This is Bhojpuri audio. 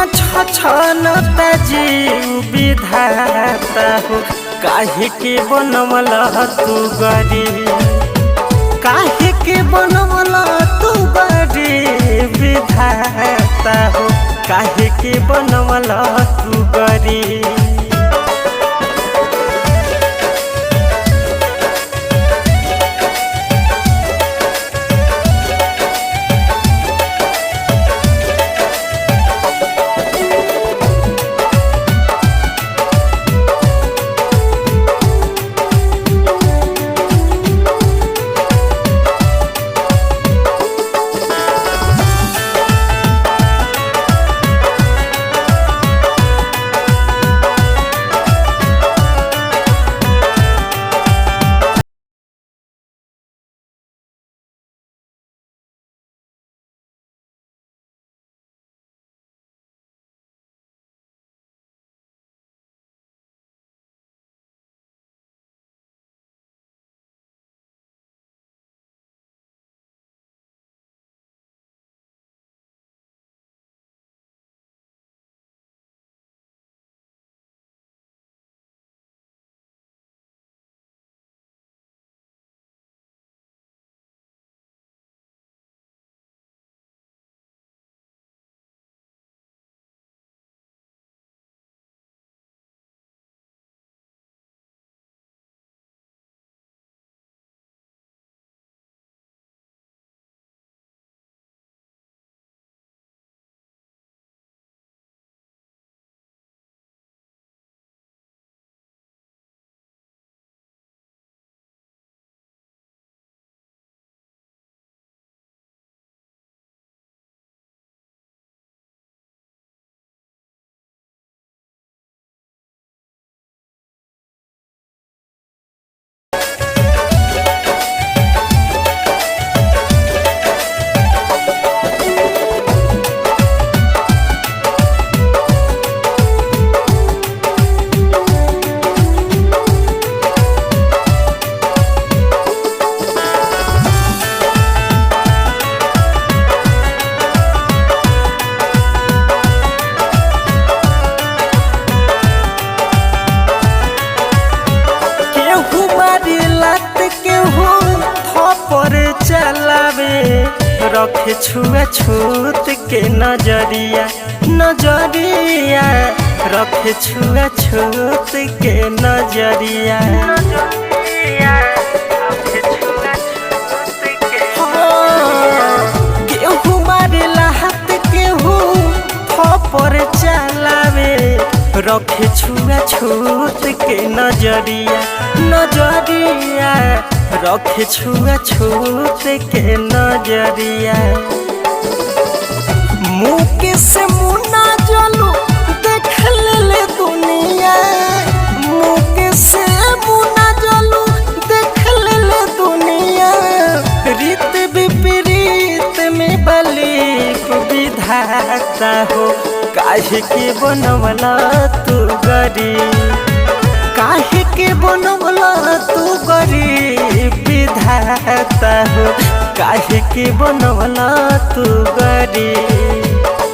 बिना छछनता जीव विधाता हो काहे के बनवला तू गरीब काहे के बनवला तू गरीब विधाता हो काहे के बनवला तू गरीब। रखे छुआ छूत के नजरिया नजरिया रखे छुआ छूत के नजरिया केहू मारे लाहत केहू थप्पड़ चलावे रखे छुआ छूत के नजरिया नजरिया रखे छुआ छूत के नजरिया। मुँह से मुन्ना जलू देख ले दुनिया मुँह से मुन्ना जलू देख ले दुनिया रीत विपरीत में बलिक विधाता हो काहे के बनवला तू गरीब काहे के बनवला तू गरीब विधाता हो काहे के बनवला तू गरीब।